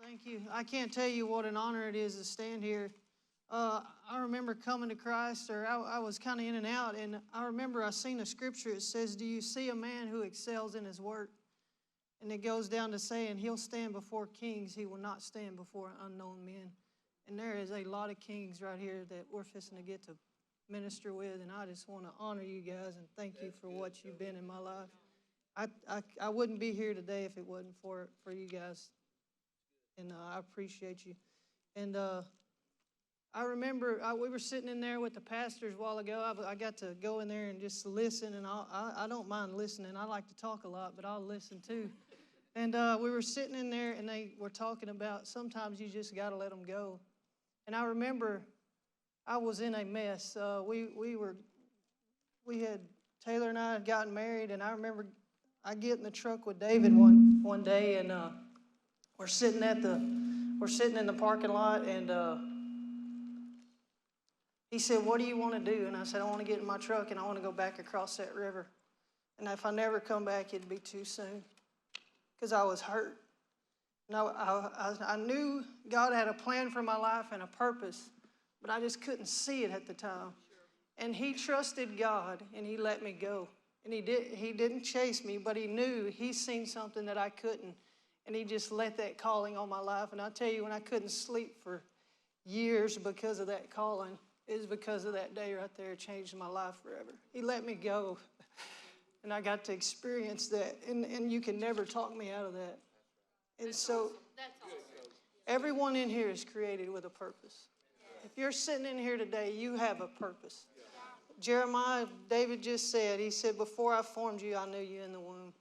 Thank you. I can't tell you what an honor it is to stand here. I remember coming to Christ, or I was kind of in and out, and I remember I seen a scripture. It says, "Do you see a man who excels in his work?" And it goes down to saying, "He'll stand before kings. He will not stand before unknown men." And there is a lot of kings right here that we're fixing to get to minister with, and I just want to honor you guys and thank you for what you've been in my life. I wouldn't be here today if it wasn't for you guys, and I appreciate you. And I remember we were sitting in there with the pastors a while ago. I got to go in there and just listen, and I don't mind listening. I like to talk a lot, but I'll listen too. And we were sitting in there, and they were talking about sometimes you just got to let them go. And I remember I was in a mess. Taylor and I had gotten married, and I remember I get in the truck with David one day, and we're sitting in the parking lot, and he said, "What do you want to do?" And I said, "I want to get in my truck and I want to go back across that river. And if I never come back, it'd be too soon," because I was hurt. And I knew God had a plan for my life and a purpose, but I just couldn't see it at the time. And he trusted God, and he let me go. And he didn't chase me, but he knew he seen something that I couldn't. And he just let that calling on my life. And I tell you, when I couldn't sleep for years because of that calling, it was because of that day right there. It changed my life forever. He let me go, and I got to experience that. And you can never talk me out of that. And so everyone in here is created with a purpose. If you're sitting in here today, you have a purpose. Jeremiah, David just said, he said, "Before I formed you, I knew you in the womb."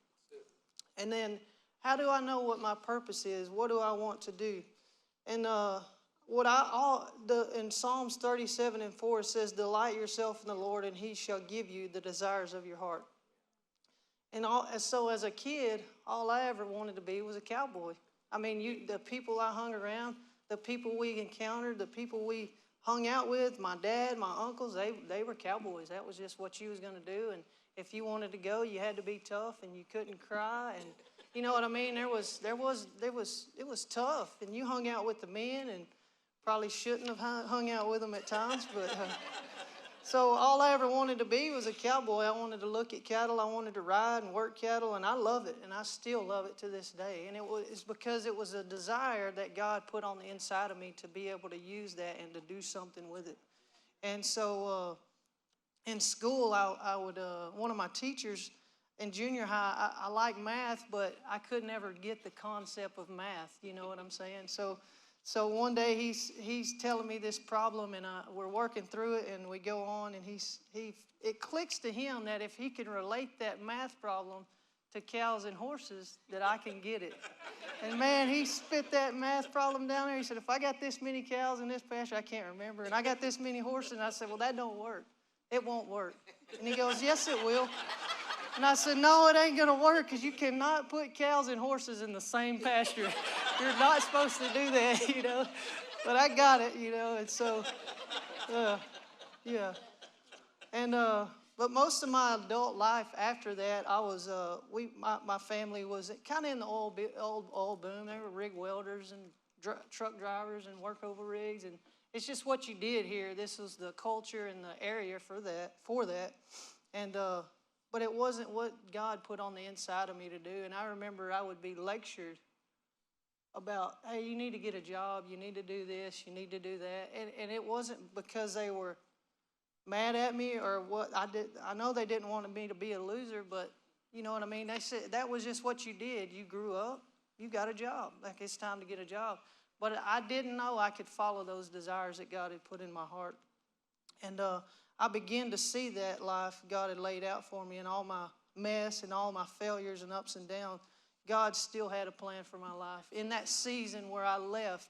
And then, how do I know what my purpose is? What do I want to do? And in Psalms 37:4, it says, "Delight yourself in the Lord, and he shall give you the desires of your heart." And so as a kid, all I ever wanted to be was a cowboy. I mean, the people I hung around, the people we encountered, the people we hung out with, my dad, my uncles, they were cowboys. That was just what you was going to do. And if you wanted to go, you had to be tough, and you couldn't cry. And you know what I mean? It was tough. And you hung out with the men, and probably shouldn't have hung out with them at times, but so all I ever wanted to be was a cowboy. I wanted to look at cattle. I wanted to ride and work cattle, and I love it, and I still love it to this day. And it's because it was a desire that God put on the inside of me to be able to use that and to do something with it. And so in school, I would one of my teachers in junior high, I like math, but I could never get the concept of math. You know what I'm saying? So one day he's telling me this problem, and we're working through it, and we go on, and it clicks to him that if he can relate that math problem to cows and horses, that I can get it. And man, he spit that math problem down there. He said, "If I got this many cows in this pasture," I can't remember, "and I got this many horses," and I said, "Well, that don't work. It won't work." And he goes, "Yes, it will." And I said, "No, it ain't going to work, because you cannot put cows and horses in the same pasture. You're not supposed to do that, you know." But I got it, you know, and so, yeah. And, but most of my adult life after that, I was, my family was kind of in the old oil boom. They were rig welders and truck drivers and work over rigs. And it's just what you did here. This was the culture and the area for that. And, but it wasn't what God put on the inside of me to do. And I remember I would be lectured about, "Hey, you need to get a job. You need to do this. You need to do that." And it wasn't because they were mad at me or what I did. I know they didn't want me to be a loser, but you know what I mean? They said that was just what you did. You grew up. You got a job. Like, it's time to get a job. But I didn't know I could follow those desires that God had put in my heart. And I began to see that life God had laid out for me, and all my mess and all my failures and ups and downs. God still had a plan for my life. In that season where I left,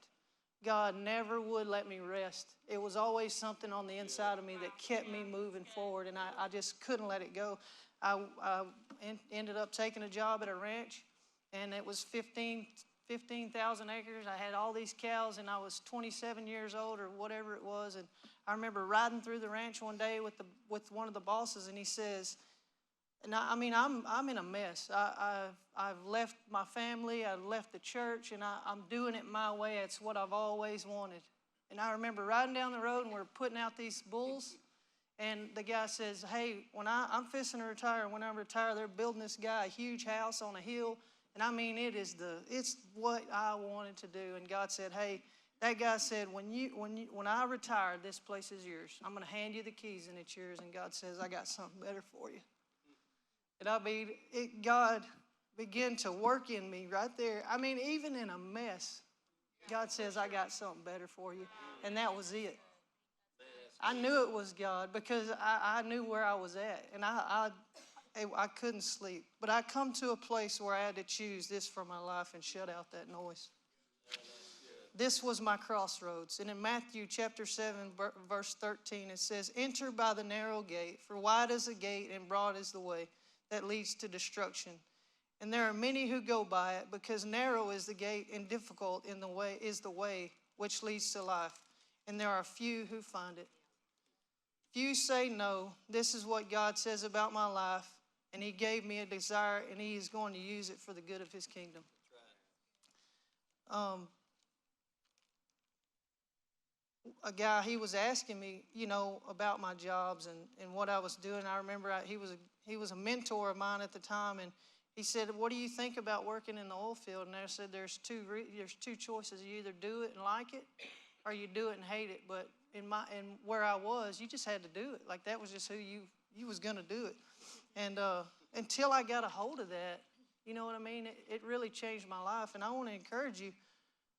God never would let me rest. It was always something on the inside of me that kept me moving forward, and I just couldn't let it go. I ended up taking a job at a ranch, and it was 15,000 acres. I had all these cows, and I was 27 years old or whatever it was. And I remember riding through the ranch one day with one of the bosses, and he says, And I'm in a mess. I've left my family. I've left the church, and I'm doing it my way. It's what I've always wanted. And I remember riding down the road, and we're putting out these bulls. And the guy says, hey, I'm fixing to retire. And when I retire, they're building this guy a huge house on a hill. And I mean, it's what I wanted to do. And God said, hey, that guy said, when I retire, this place is yours. I'm going to hand you the keys, and it's yours. And God says, I got something better for you. And God began to work in me right there. I mean, even in a mess, God says, I got something better for you. And that was it. I knew it was God because I knew where I was at. And I couldn't sleep. But I come to a place where I had to choose this for my life and shut out that noise. This was my crossroads. And in Matthew chapter 7, verse 13, it says, enter by the narrow gate, for wide is the gate and broad is the way that leads to destruction. And there are many who go by it, because narrow is the gate and difficult is the way which leads to life. And there are few who find it. Few say no. This is what God says about my life. And he gave me a desire, and he is going to use it for the good of his kingdom. A guy, he was asking me, about my jobs and what I was doing. I remember he was a mentor of mine at the time, and he said, what do you think about working in the oil field? And I said, there's two choices. You either do it and like it, or you do it and hate it. But in where I was, you just had to do it. Like, that was just who you was going to do it. And until I got a hold of that, you know what I mean? It really changed my life. And I want to encourage you,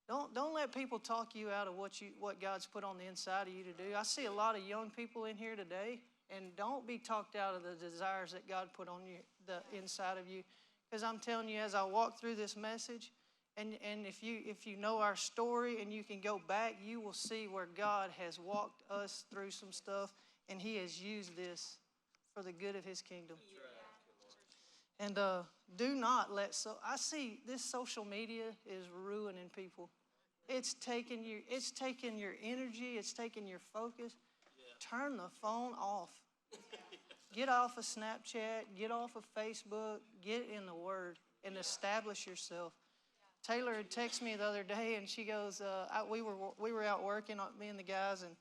don't let people talk you out of what God's put on the inside of you to do. I see a lot of young people in here today, and don't be talked out of the desires that God put on the inside of you. Because I'm telling you, as I walk through this message, and if you know our story and you can go back, you will see where God has walked us through some stuff, and he has used this for the good of his kingdom. And do not I see this social media is ruining people. It's taking your energy, it's taking your focus. Turn the phone off. Get off of Snapchat, get off of Facebook, get in the Word and establish yourself. Taylor had texted me the other day, and she goes, we were out working, me and the guys, and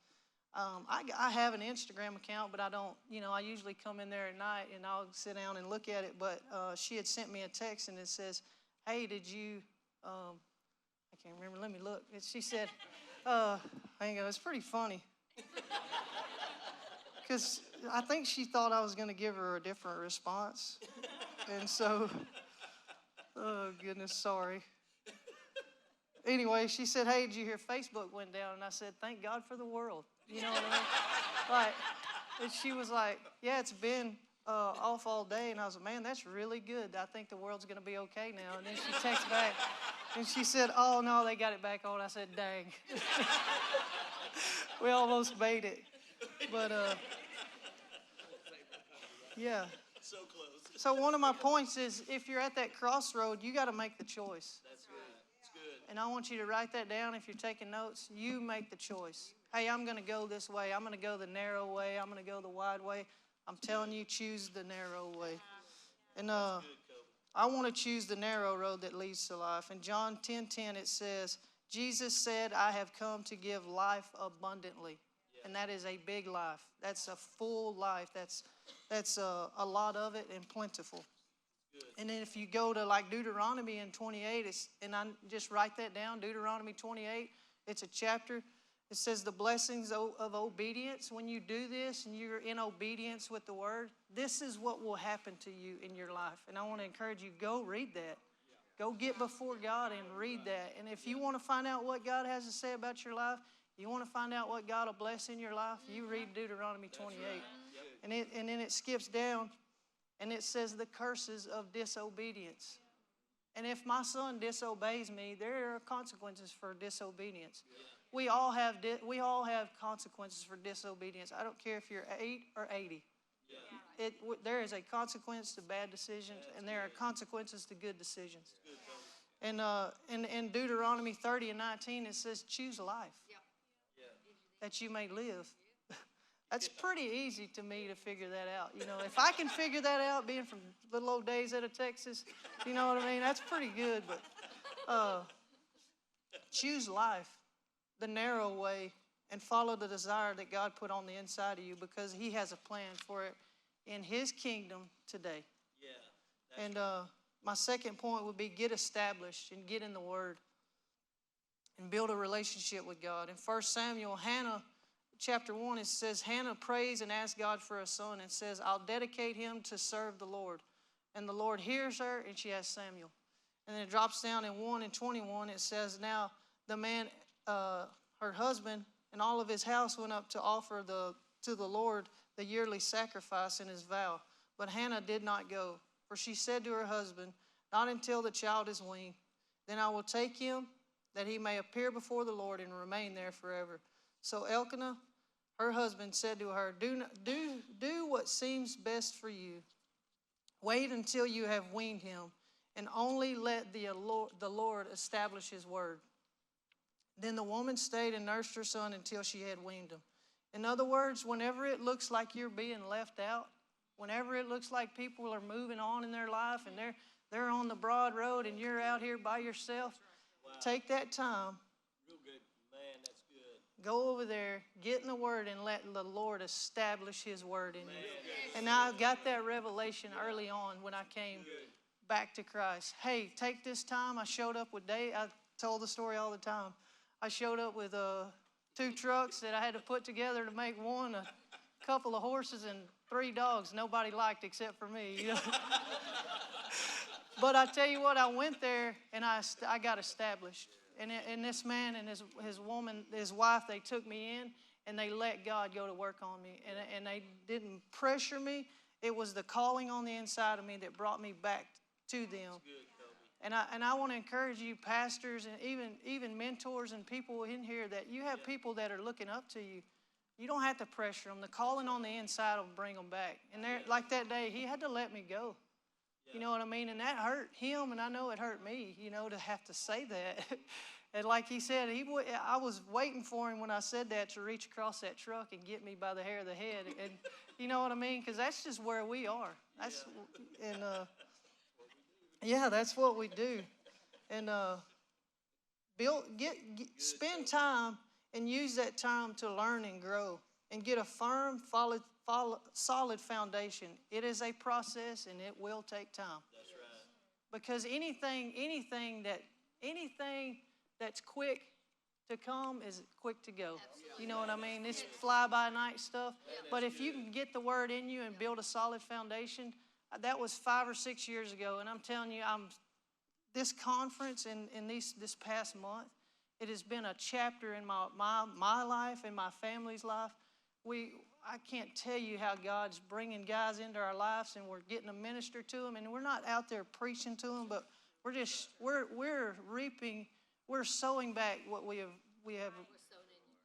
I have an Instagram account, but I don't, I usually come in there at night and I'll sit down and look at it. But she had sent me a text, and it says, hey, did you, I can't remember, let me look. She said, hang on, it's pretty funny. Because I think she thought I was going to give her a different response. And so, oh, goodness, sorry. Anyway, she said, hey, did you hear Facebook went down? And I said, thank God for the world. You know what I mean? And she was like, yeah, it's been off all day. And I was like, man, that's really good. I think the world's going to be okay now. And then she texted back, and she said, oh, no, they got it back on. I said, dang. We almost made it. But, yeah. So close. So one of my points is, if you're at that crossroad, you got to make the choice. That's good. That's good. And I want you to write that down if you're taking notes. You make the choice. Hey, I'm going to go this way. I'm going to go the narrow way. I'm going to go the wide way. I'm telling you, choose the narrow way. And I want to choose the narrow road that leads to life. In John 10:10, it says, Jesus said, I have come to give life abundantly. And that is a big life. That's a full life. That's a lot of it and plentiful. And then if you go to like Deuteronomy in 28, and I just write that down, Deuteronomy 28, it's a chapter. It says the blessings of obedience. When you do this and you're in obedience with the word, this is what will happen to you in your life. And I want to encourage you, go read that. Go get before God and read that. And if you want to find out what God has to say about your life, you want to find out what God will bless in your life, you read Deuteronomy 28. And then it skips down, and it says the curses of disobedience. And if my son disobeys me, there are consequences for disobedience. We all have consequences for disobedience. I don't care if you're 8 or 80. There is a consequence to bad decisions, and there are consequences to good decisions. And in Deuteronomy 30:19, it says, choose life, that you may live. That's pretty easy to me to figure that out. You know, if I can figure that out, being from little old days out of Texas, you know what I mean? That's pretty good. But choose life, the narrow way, and follow the desire that God put on the inside of you, because he has a plan for it in his kingdom today. Yeah. And my second point would be get established and get in the Word and build a relationship with God. In 1 Samuel, Hannah, chapter 1, it says, Hannah prays and asks God for a son and says, I'll dedicate him to serve the Lord. And the Lord hears her, and she has Samuel. And then it drops down in 1:21, it says, now the man, her husband, and all of his house went up to offer to the Lord the yearly sacrifice in his vow. But Hannah did not go, for she said to her husband, not until the child is weaned. Then I will take him, that he may appear before the Lord and remain there forever. So Elkanah, her husband, said to her, do what seems best for you. Wait until you have weaned him, and only let the Lord establish his word. Then the woman stayed and nursed her son until she had weaned him. In other words, whenever it looks like you're being left out, whenever it looks like people are moving on in their life and they're on the broad road and you're out here by yourself, Wow. take that time. Real good. Man, that's good. Go over there, get in the Word, and let the Lord establish his word in you. Good. And I got that revelation early on when I came back to Christ. Hey, take this time. I showed up with Dave. I told the story all the time. I showed up with 2 trucks that I had to put together to make one, a couple of horses, and 3 dogs nobody liked except for me. You know? But I tell you what, I went there and I got established. And this man and his woman, his wife, they took me in and they let God go to work on me. And they didn't pressure me. It was the calling on the inside of me that brought me back to them. Good, Coby. And I want to encourage you, pastors, and even mentors and people in here, that you have people that are looking up to you. You don't have to pressure them. The calling on the inside will bring them back. And like that day, he had to let me go. You know what I mean? And that hurt him, and I know it hurt me, you know, to have to say that. And like he said, I was waiting for him when I said that to reach across that truck and get me by the hair of the head. And you know what I mean? Because that's just where we are. That's what we do. And spend time and use that time to learn and grow and get a firm, solid foundation. It is a process, and it will take time. That's right. Because anything that's quick to come is quick to go. You know what I mean? It's fly-by-night stuff. But if you can get the word in you and build a solid foundation, that was 5 or 6 years ago. And I'm telling you, this conference in this past month, it has been a chapter in my life and my family's life. I can't tell you how God's bringing guys into our lives, and we're getting to minister to them. And we're not out there preaching to them, but we're reaping, we're sowing back what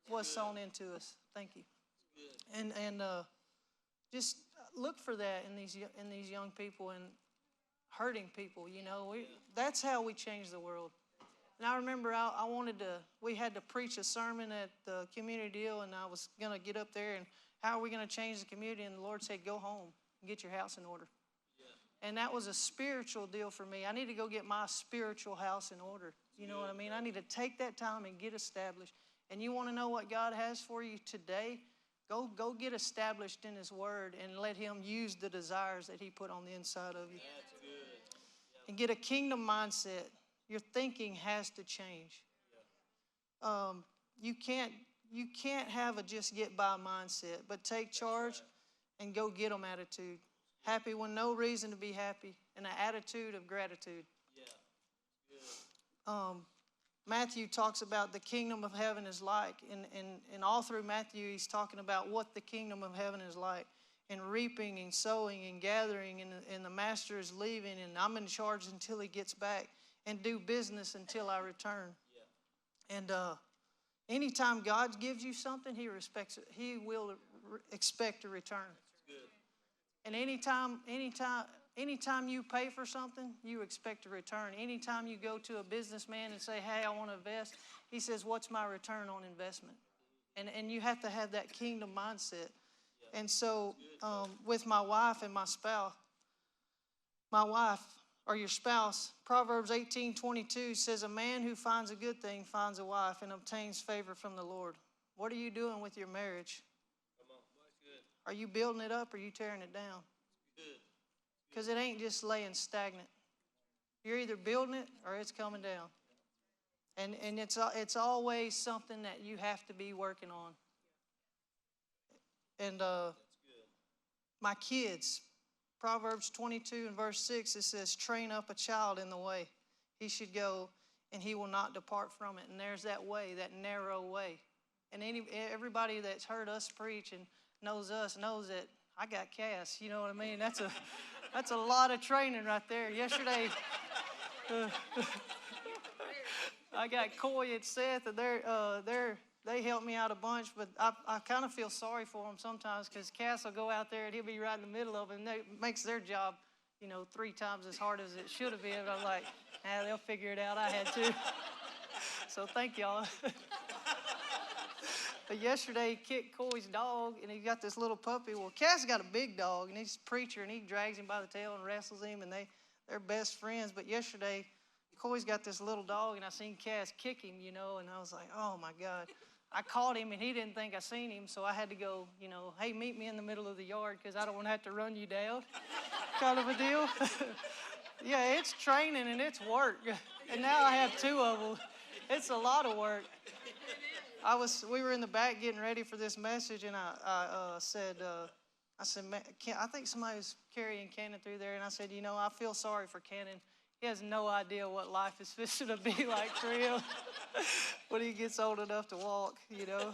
was sown into us. Thank you. And just look for that in these young people and hurting people. You know, that's how we change the world. And I remember we had to preach a sermon at the community deal, and I was going to get up there and how are we going to change the community? And the Lord said, go home and get your house in order. Yeah. And that was a spiritual deal for me. I need to go get my spiritual house in order. You know what I mean? I need to take that time and get established. And you want to know what God has for you today? Go get established in his word and let him use the desires that he put on the inside of you. That's good. Yeah. And get a kingdom mindset. Your thinking has to change. You can't have a just get by mindset, but take charge and go get them attitude. Happy when no reason to be happy, and an attitude of gratitude. Yeah. Good. Matthew talks about the kingdom of heaven is like, and all through Matthew he's talking about what the kingdom of heaven is like, and reaping and sowing and gathering, and the master is leaving, and I'm in charge until he gets back, and do business until I return. Yeah. And anytime God gives you something, he will expect a return. That's good. And anytime you pay for something, you expect a return. Anytime you go to a businessman and say, hey, I want to invest, he says, what's my return on investment? And you have to have that kingdom mindset. And so with my wife and my wife or your spouse, Proverbs 18:22 says, a man who finds a good thing finds a wife and obtains favor from the Lord. What are you doing with your marriage? Come on. That's good. Are you building it up or are you tearing it down? Good. Because it ain't just laying stagnant. You're either building it or it's coming down. And it's always something that you have to be working on. And That's good. my kids, Proverbs 22 and verse 6, it says, train up a child in the way he should go, and he will not depart from it. And there's that way, that narrow way. And everybody that's heard us preach and knows us knows that I got Cass. You know what I mean? That's a lot of training right there. Yesterday, I got Coy and Seth, and they helped me out a bunch, but I kind of feel sorry for them sometimes because Cass will go out there and he'll be right in the middle of it, and it makes their job, 3 times as hard as it should have been. But I'm like, they'll figure it out. I had to. So thank y'all. But yesterday, he kicked Coy's dog, and he got this little puppy. Well, Cass got a big dog, and he's a preacher, and he drags him by the tail and wrestles him, and they're best friends. But yesterday, Coy's got this little dog, and I seen Cass kick him, and I was like, oh, my God. I caught him, and he didn't think I seen him, so I had to go, hey, meet me in the middle of the yard because I don't want to have to run you down kind of a deal. Yeah, it's training, and it's work. And now I have 2 of them. It's a lot of work. We were in the back getting ready for this message, and I said, man, I think somebody was carrying Cannon through there, and I said, I feel sorry for Cannon. He has no idea what life is fixing to be like for him when he gets old enough to walk,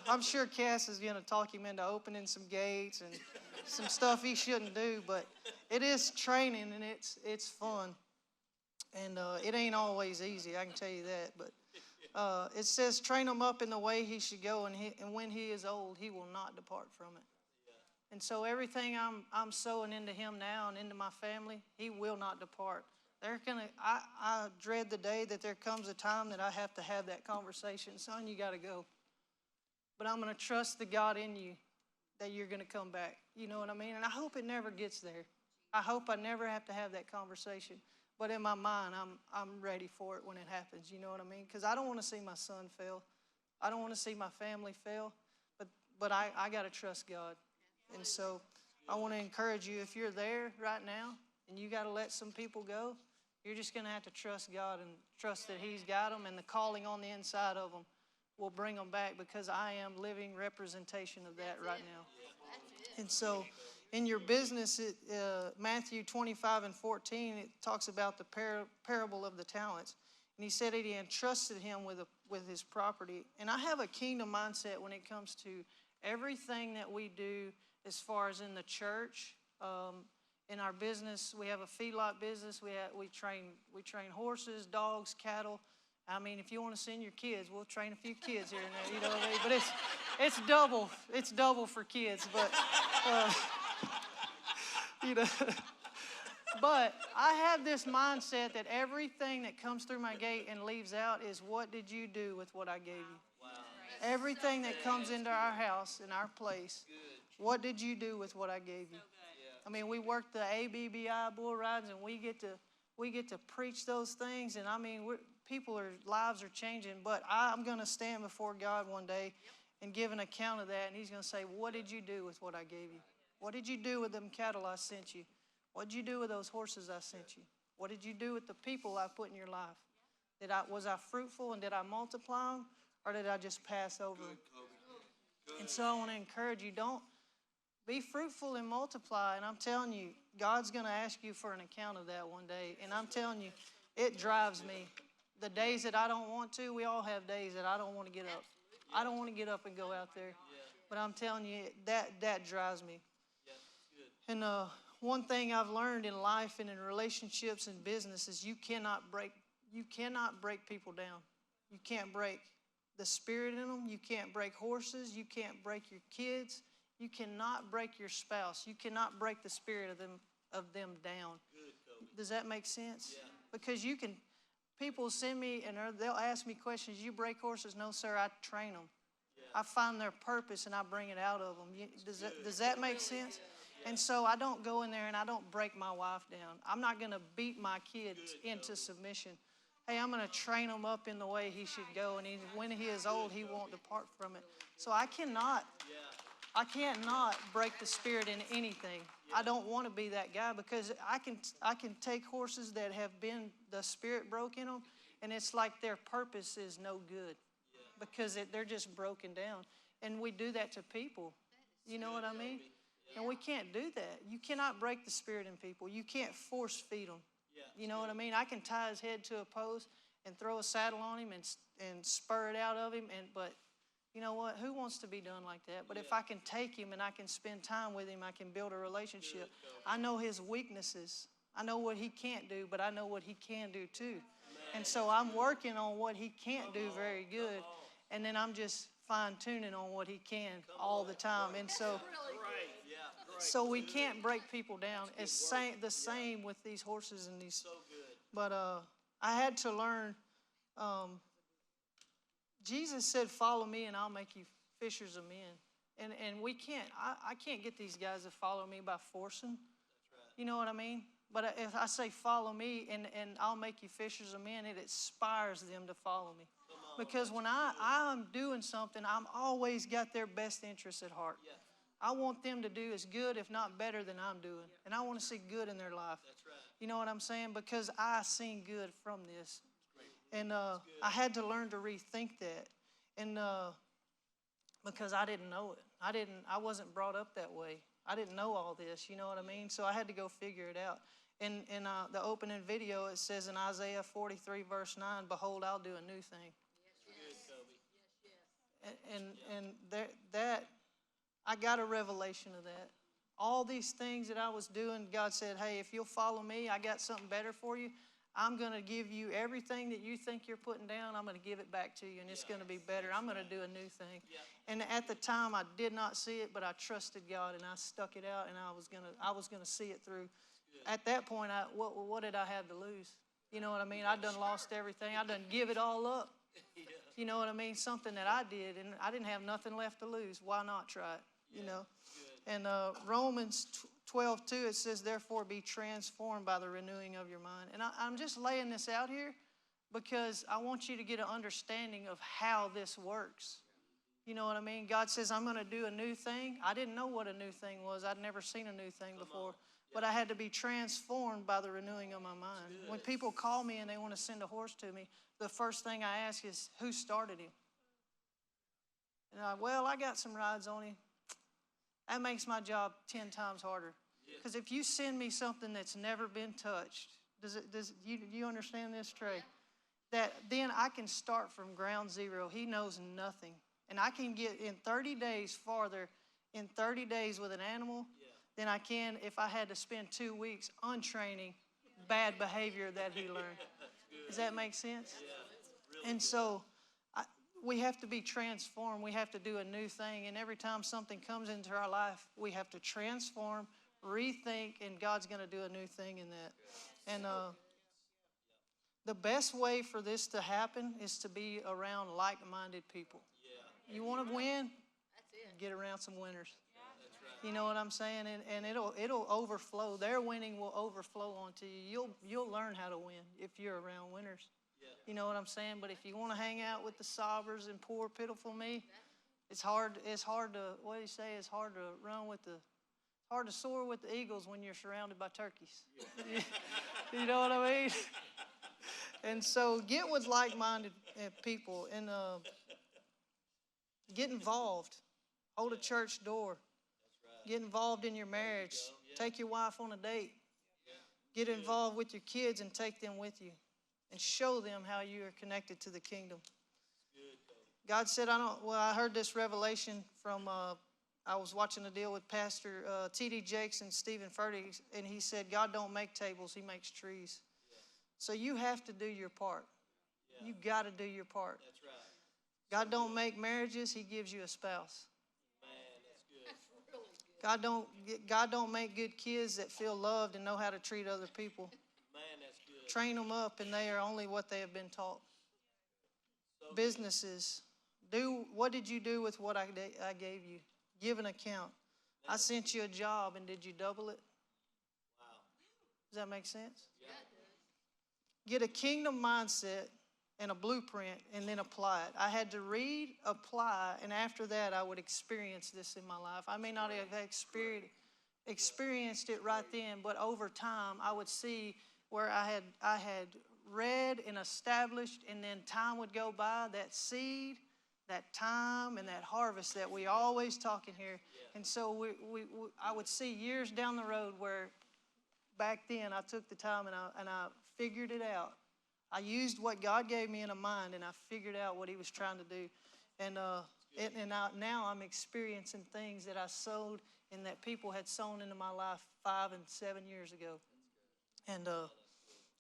I'm sure Cass is going to talk him into opening some gates and some stuff he shouldn't do, but it is training, and it's fun. And it ain't always easy, I can tell you that, but it says, train him up in the way he should go, and when he is old, he will not depart from it. And so everything I'm sowing into him now and into my family, he will not depart. I dread the day that there comes a time that I have to have that conversation. Son, you got to go. But I'm going to trust the God in you that you're going to come back. You know what I mean? And I hope it never gets there. I hope I never have to have that conversation. But in my mind, I'm ready for it when it happens. You know what I mean? Because I don't want to see my son fail. I don't want to see my family fail. But I got to trust God. And so I want to encourage you, if you're there right now and you got to let some people go, you're just going to have to trust God and trust that he's got them, and the calling on the inside of them will bring them back, because I am living representation of that right now. And so in your business, Matthew 25 and 14, it talks about the parable of the talents. And he said he entrusted him with his property. And I have a kingdom mindset when it comes to everything that we do as far as in the church. In our business, we have a feedlot business. We train horses, dogs, cattle. I mean, if you want to send your kids, we'll train a few kids here and there. You know what I mean? But it's double. It's double for kids. But but I have this mindset that everything that comes through my gate and leaves out is, what did you do with what I gave you? Wow. Everything that comes into our house and our place, what did you do with what I gave you? I mean, we work the ABBI bull rides, and we get to preach those things, and I mean, lives are changing. But I'm going to stand before God one day and give an account of that, and he's going to say, what did you do with what I gave you? What did you do with them cattle I sent you? What did you do with those horses I sent you? What did you do with the people I put in your life? Was I fruitful, and did I multiply them, or did I just pass over them? And so I want to encourage you, don't be fruitful and multiply. And I'm telling you, God's going to ask you for an account of that one day. And I'm telling you, it drives me. The days that I don't want to, we all have days that I don't want to get up. I don't want to get up and go out there. But I'm telling you, that drives me. And one thing I've learned in life and in relationships and business is you cannot break people down. You can't break the spirit in them. You can't break horses. You can't break your kids. You cannot break your spouse. You cannot break the spirit of them down. Good, Does that make sense? Yeah. Because people send me and they'll ask me questions. You break horses? No, sir, I train them. Yeah. I find their purpose and I bring it out of them. Does that make sense? And so I don't go in there and I don't break my wife down. I'm not going to beat my kids into submission. Hey, I'm going to train him up in the way he should go, and when he is old, he won't depart from it. So I cannot break the spirit in anything. I don't want to be that guy, because I can take horses that have been the spirit broke in them, and it's like their purpose is no good because they're just broken down. And we do that to people. You know what I mean? And we can't do that. You cannot break the spirit in people. You can't force feed them. You know what I mean? I can tie his head to a post and throw a saddle on him and spur it out of him. But you know what? Who wants to be done like that? But if I can take him and I can spend time with him, I can build a relationship. I know his weaknesses. I know what he can't do, but I know what he can do too. And so I'm working on what he can't do very good. And then I'm just fine-tuning on what he can all the time. And so we can't break people down. It's the same with these horses and these. But I had to learn. Jesus said, "Follow me, and I'll make you fishers of men." And we can't. I can't get these guys to follow me by forcing. You know what I mean? But if I say, "Follow me, and I'll make you fishers of men," it inspires them to follow me. Because when I'm doing something, I'm always got their best interests at heart. I want them to do as good, if not better, than I'm doing. And I want to see good in their life. You know what I'm saying? Because I seen good from this. And I had to learn to rethink that. And because I didn't know it. I wasn't brought up that way. I didn't know all this, you know what I mean? So I had to go figure it out. In the opening video, it says in Isaiah 43, verse 9, "Behold, I'll do a new thing." And that I got a revelation of that. All these things that I was doing, God said, "Hey, if you'll follow me, I got something better for you. I'm going to give you everything that you think you're putting down. I'm going to give it back to you, and it's going to be better. I'm going to do a new thing." And at the time, I did not see it, but I trusted God, and I stuck it out, and I was going to see it through. At that point, what did I have to lose? You know what I mean? I done lost everything. I done give it all up. You know what I mean? Something that I did, and I didn't have nothing left to lose. Why not try it? You know? And Romans 12:2, it says, "Therefore be transformed by the renewing of your mind." And I'm just laying this out here because I want you to get an understanding of how this works. You know what I mean? God says, "I'm going to do a new thing." I didn't know what a new thing was. I'd never seen a new thing before. But I had to be transformed by the renewing of my mind. When people call me and they want to send a horse to me, the first thing I ask is, "Who started him?" And I got some rides on him. That makes my job 10 times harder. Because if you send me something that's never been touched, do you understand this, Trey? That then I can start from ground zero. He knows nothing. And I can get in 30 days farther in 30 days with an animal than I can if I had to spend 2 weeks untraining bad behavior that he learned. Does that make sense? And so we have to be transformed. We have to do a new thing. And every time something comes into our life, we have to transform, rethink, and God's going to do a new thing in that. And the best way for this to happen is to be around like-minded people. You want to win? Get around some winners. You know what I'm saying? And it'll overflow. Their winning will overflow onto you. You'll learn how to win if you're around winners. You know what I'm saying? But if you want to hang out with the sobbers and poor, pitiful me, it's hard to, what do you say? It's hard to hard to soar with the eagles when you're surrounded by turkeys. You know what I mean? And so get with like-minded people and get involved. Hold a church door. Get involved in your marriage. Take your wife on a date. Get involved with your kids and take them with you. And show them how you are connected to the kingdom. God said, I heard this revelation from, I was watching a deal with Pastor T.D. Jakes and Stephen Furtick, and he said, God don't make tables, he makes trees. So you have to do your part. You got to do your part. That's right. God don't make marriages, he gives you a spouse. Man, that's good. God don't make good kids that feel loved and know how to treat other people. Man, that's good. Train them up, and they are only what they have been taught. Businesses What did you do with what I gave you? Give an account. I sent you a job, and did you double it? Wow. Does that make sense? Yeah. Get a kingdom mindset and a blueprint, and then apply it. I had to read, apply, and after that, I would experience this in my life. I may not have experienced it right then, but over time, I would see where I had read and established, and then time would go by, that seed, that time, and that harvest that we always talk in here. And so I would see years down the road where back then I took the time and I figured it out. I used what God gave me in a mind, and I figured out what he was trying to do. And now I'm experiencing things that I sowed and that people had sown into my life 5 and 7 years ago. And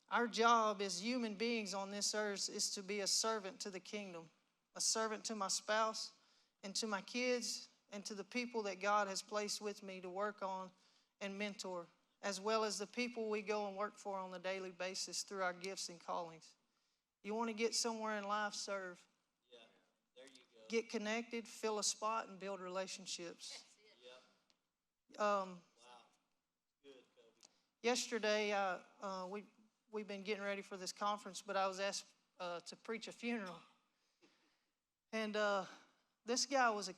our job as human beings on this earth is to be a servant to the kingdom, a servant to my spouse and to my kids and to the people that God has placed with me to work on and mentor, as well as the people we go and work for on a daily basis through our gifts and callings. You want to get somewhere in life, serve. Yeah. There you go. Get connected, fill a spot, and build relationships. Yep. Wow. Good, Coby. Yesterday, we've been getting ready for this conference, but I was asked to preach a funeral. And this guy was a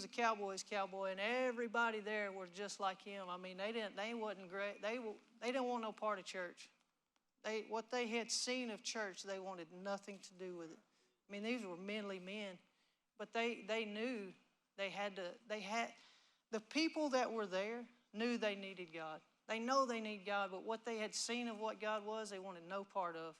cowboy's cowboy, and everybody there was just like him. I mean, they wasn't great. They didn't want no part of church. What they had seen of church, they wanted nothing to do with it. I mean, these were manly men, but they knew the people that were there knew they needed God. They know they need God, but what they had seen of what God was, they wanted no part of.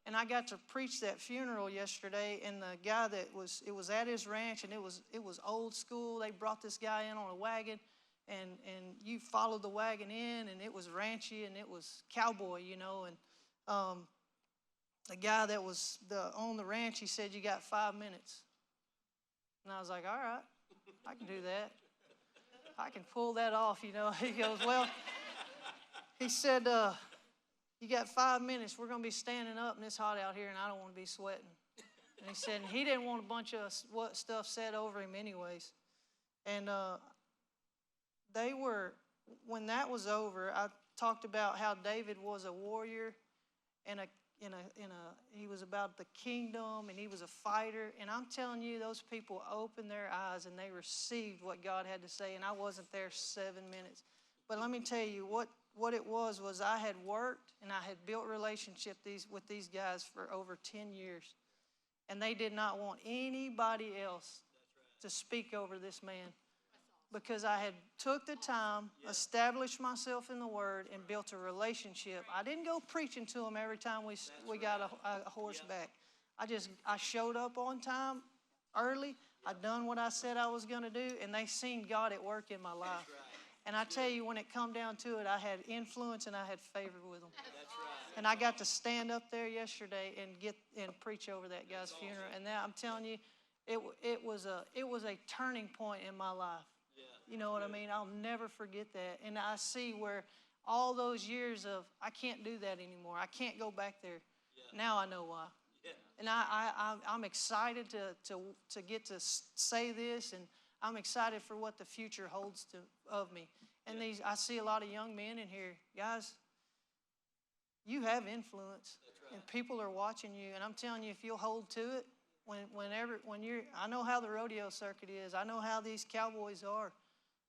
And I got to preach that funeral yesterday, and the guy it was at his ranch, and it was old school. They brought this guy in on a wagon, and you followed the wagon in, and it was ranchy, and it was cowboy, you know. And the guy that was on the ranch, he said, "You got 5 minutes." And I was like, "All right, I can do that. I can pull that off, you know." He goes, "Well," he said, "You got 5 minutes. We're going to be standing up, and it's hot out here, and I don't want to be sweating." And he said, he didn't want a bunch of stuff said over him anyways. And when that was over, I talked about how David was a warrior, and he was about the kingdom, and he was a fighter. And I'm telling you, those people opened their eyes, and they received what God had to say. And I wasn't there 7 minutes. But let me tell you, what it was I had worked and I had built relationship with these guys for over 10 years. And they did not want anybody else to speak over this man, because I had took the time, established myself in the Word, and built a relationship. I didn't go preaching to them every time we got a horseback. I showed up on time, early. I done what I said I was going to do, and they seen God at work in my life. And I tell you, when it come down to it, I had influence and I had favor with them. That's right. And I got to stand up there yesterday and preach over that guy's funeral. And now I'm telling you, it was a turning point in my life. Yeah. You know what I mean? I'll never forget that. And I see where all those years of, I can't do that anymore. I can't go back there. Yeah. Now I know why. Yeah. And I'm excited to get to say this, and I'm excited for what the future holds of me. And I see a lot of young men in here. Guys, you have influence. That's right. And people are watching you. And I'm telling you, if you'll hold to it, I know how the rodeo circuit is. I know how these cowboys are.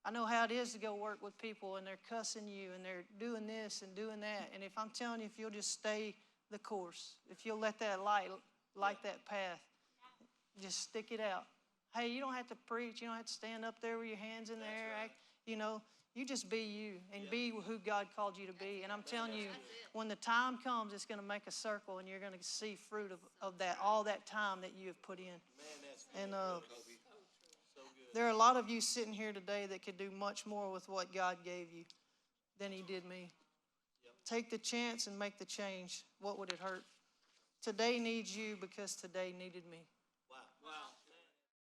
I know how it is to go work with people, and they're cussing you, and they're doing this and doing that. And if I'm telling you, if you'll just stay the course, if you'll let that light that path, just stick it out. Hey, you don't have to preach. You don't have to stand up there with your hands in the air. Right. You just be you and be who God called you to be. And I'm telling you, when the time comes, it's going to make a circle, and you're going to see fruit of that, all that time that you have put in. Man, that's good. And Coby. So good. there are a lot of you sitting here today that could do much more with what God gave you than he did me. Yep. Take the chance and make the change. What would it hurt? Today needs you because today needed me.